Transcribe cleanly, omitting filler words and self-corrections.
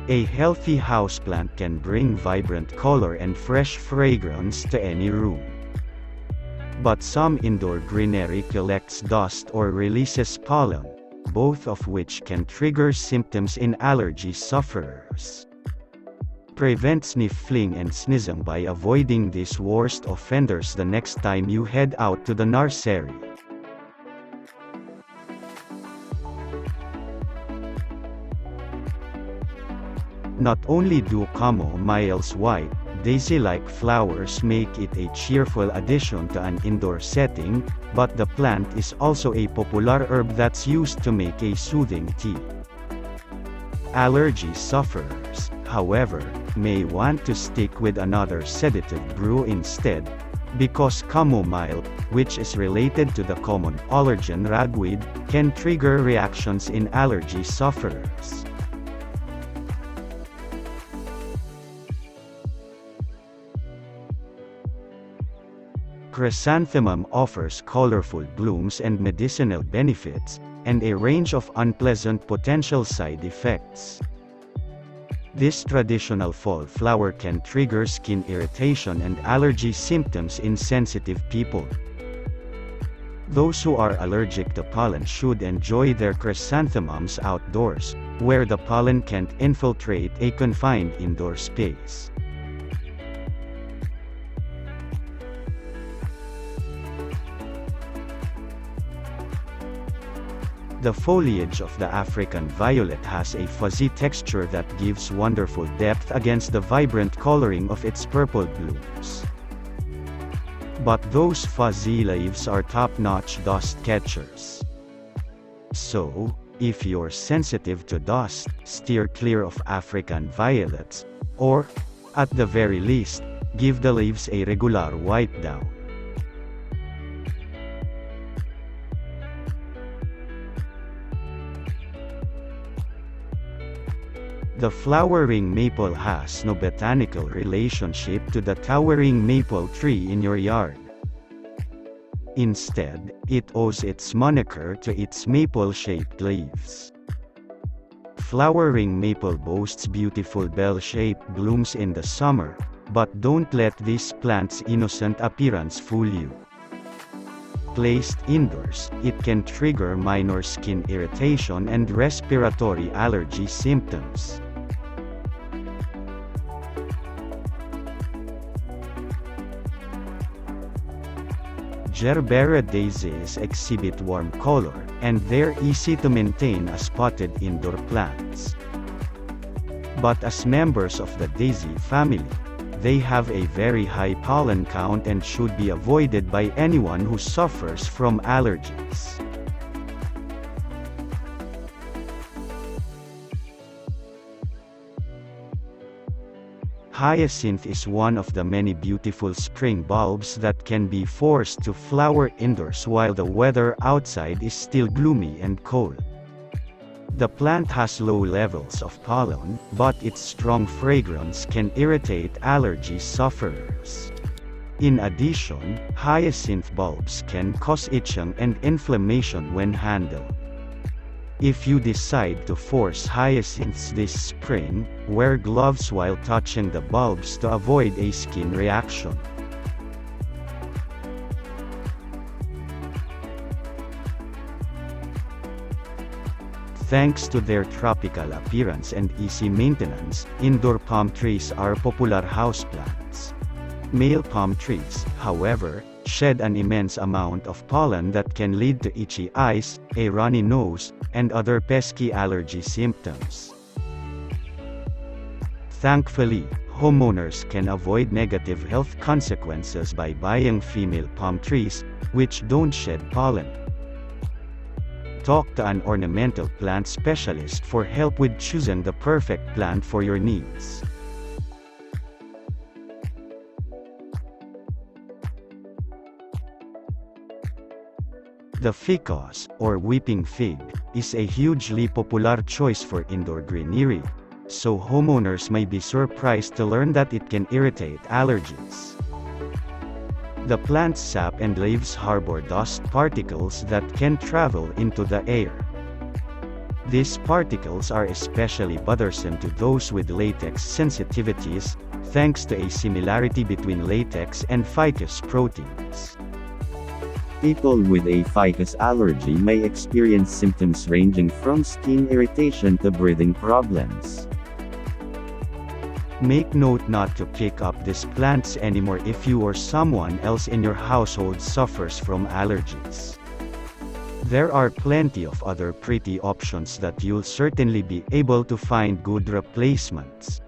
A healthy houseplant can bring vibrant color and fresh fragrance to any room. But some indoor greenery collects dust or releases pollen, both of which can trigger symptoms in allergy sufferers. Prevent sniffling and sneezing by avoiding these worst offenders the next time you head out to the nursery. Not only do camomile's white, daisy-like flowers make it a cheerful addition to an indoor setting, but the plant is also a popular herb that's used to make a soothing tea. Allergy sufferers, however, may want to stick with another sedative brew instead, because chamomile, which is related to the common allergen ragweed, can trigger reactions in allergy sufferers. Chrysanthemum offers colorful blooms and medicinal benefits, and a range of unpleasant potential side effects. This traditional fall flower can trigger skin irritation and allergy symptoms in sensitive people. Those who are allergic to pollen should enjoy their chrysanthemums outdoors, where the pollen can't infiltrate a confined indoor space. The foliage of the African violet has a fuzzy texture that gives wonderful depth against the vibrant coloring of its purple blooms. But those fuzzy leaves are top-notch dust catchers. So, if you're sensitive to dust, steer clear of African violets, or, at the very least, give the leaves a regular wipe down. The flowering maple has no botanical relationship to the towering maple tree in your yard. Instead, it owes its moniker to its maple-shaped leaves. Flowering maple boasts beautiful bell-shaped blooms in the summer, but don't let this plant's innocent appearance fool you. Placed indoors, it can trigger minor skin irritation and respiratory allergy symptoms. Gerbera daisies exhibit warm color, and they're easy to maintain as potted indoor plants. But as members of the daisy family, they have a very high pollen count and should be avoided by anyone who suffers from allergies. Hyacinth is one of the many beautiful spring bulbs that can be forced to flower indoors while the weather outside is still gloomy and cold. The plant has low levels of pollen, but its strong fragrance can irritate allergy sufferers. In addition, hyacinth bulbs can cause itching and inflammation when handled. If you decide to force hyacinths this spring, wear gloves while touching the bulbs to avoid a skin reaction. Thanks to their tropical appearance and easy maintenance, indoor palm trees are popular houseplants. Male palm trees, however, shed an immense amount of pollen that can lead to itchy eyes, a runny nose, and other pesky allergy symptoms. Thankfully, homeowners can avoid negative health consequences by buying female palm trees, which don't shed pollen. Talk to an ornamental plant specialist for help with choosing the perfect plant for your needs. The ficus, or weeping fig, is a hugely popular choice for indoor greenery, so homeowners may be surprised to learn that it can irritate allergies. The plant's sap and leaves harbor dust particles that can travel into the air. These particles are especially bothersome to those with latex sensitivities, thanks to a similarity between latex and ficus proteins. People with a ficus allergy may experience symptoms ranging from skin irritation to breathing problems. Make note not to pick up these plants anymore if you or someone else in your household suffers from allergies. There are plenty of other pretty options that you'll certainly be able to find good replacements.